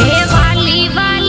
हे वाली वाली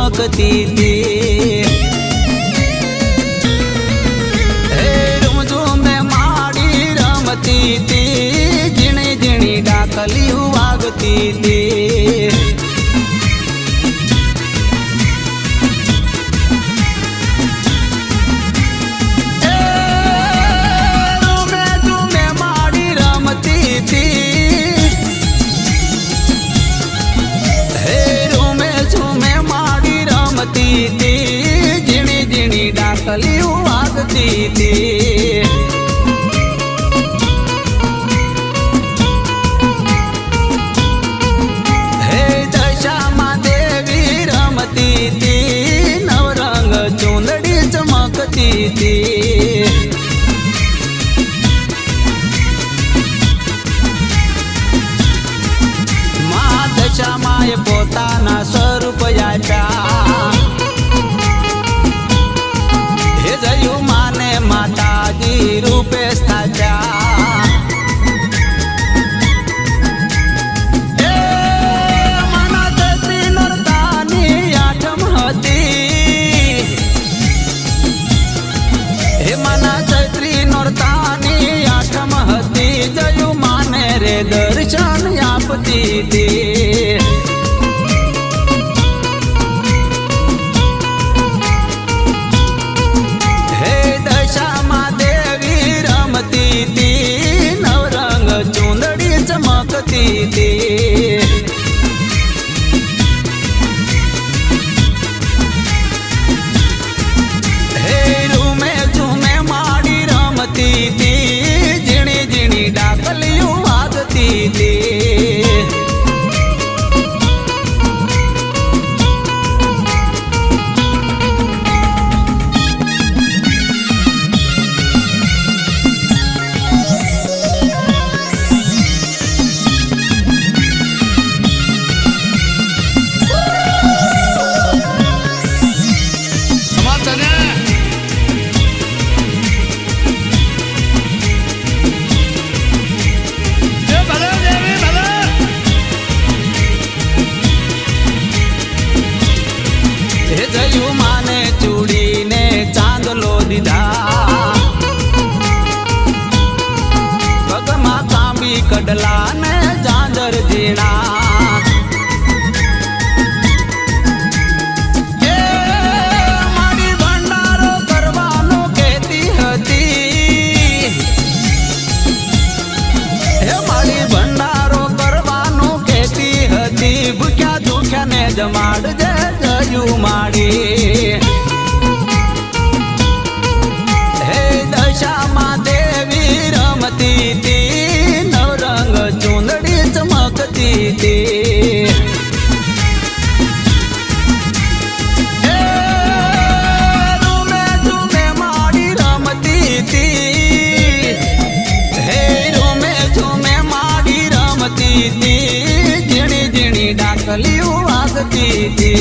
चमकती थी। झूम झूम माड़ी रमती थी, झीणी झीणी डाकली वागती थी। झीणी झीणी डाकली वागती थी। हे दशामा देवी रमती थी, नवरंग चुंदड़ी चमकती थी। मां दशामाए पोताना स्वरूप आप्या, माने माताजी रूपे स्थाच्या। मना चैत्री नोरतानी आठम हती, हे मना चैत्री नोरतानी आठम हती। जयू माने रे दर्शन आपती थी। नवरंग चुंदड़ी चमकती थी। हे झूमे झूमे माड़ी रमती थी, झीणी झीणी डाकलियों वागती थी। जयू माने चूड़ी ने चांदलो दीधा, पगमा तांबी कड़ला ने झांझर जीना। माड़ी भंडारो करवानो कहती हती, हे माड़ी भंडारो करवानो कहती हती। भूख्या दुख्या ने जमाड़ दे जयू माड़ी। हे दशामा देवी रमती थी, नवरंग चुंदड़ी चमकती थी। झूमे झूमे माड़ी रमती थी, हे झूमे झूमे माड़ी रमती थी। झीणी झीणी डाकली वागती थी।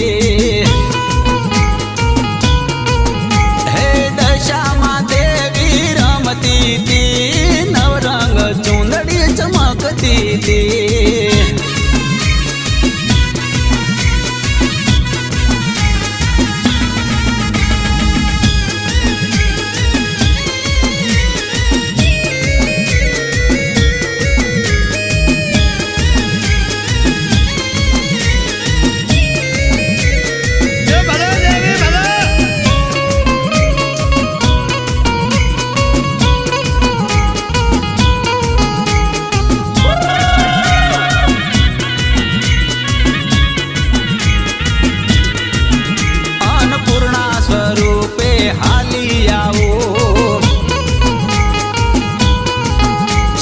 नवरंग चुंदड़ी चमकती थी।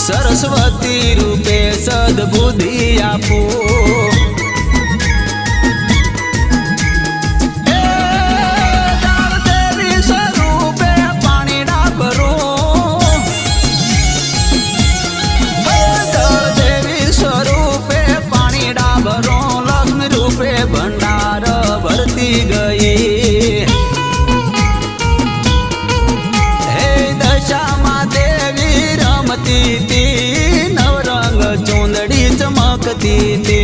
सरस्वती रूपे सद्बुद्धि आपो। देवी स्वरूपे पानी डाबरो, देवी स्वरूपे पानी डाबरो। लक्ष्मी रूपे भंडार भरती गई। हे दशामा देवी रमती थी, नवरंग चुंदड़ी चमकती थी।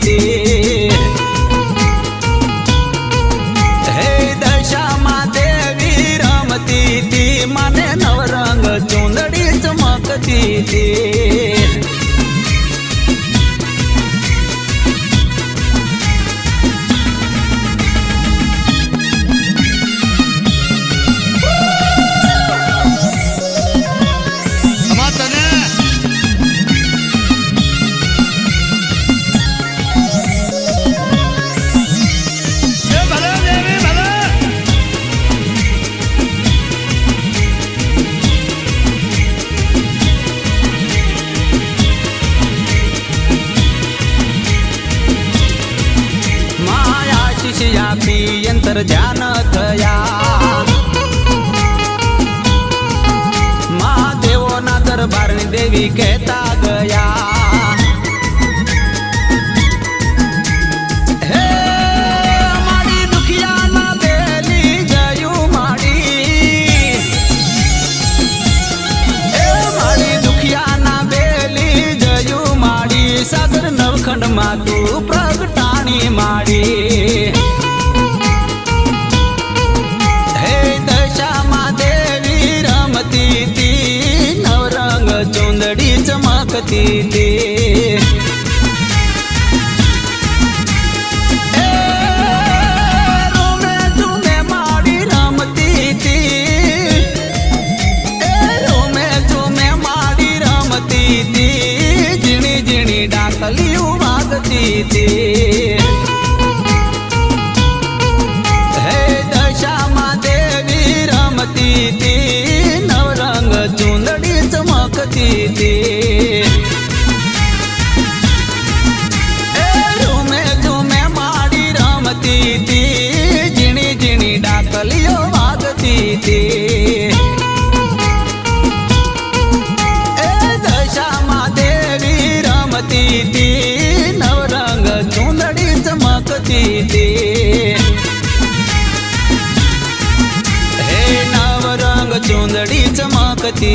ती हे दशामा देवी रमती ती माने नवरंग चुंदडी चमकती ती यंत्र ध्यान थया महादेवो ना दरबार देवी कहता गया हे मारी दुखिया ना बेली जयू मारी हे मारी दुखिया ना बेली जयू मारी सागर नवखंड मा तू प्रगटाणी मारी चुंदड़ी चमकती थी रोमे झूमे माड़ी रमती थी रोमे झूमे माड़ी रमती थी झीणी झीणी डाकली वागती थी हे दशामा देवी रमती थी नवरंग चुंदड़ी चमकती थी झूमे झूमे माड़ी रमती थी झीणी झीणी डाकलियो वागती थी दशामा देवी रमती थी नवरंग चुंदड़ी चमकती थी हे नवरंग चुंदड़ी चमकती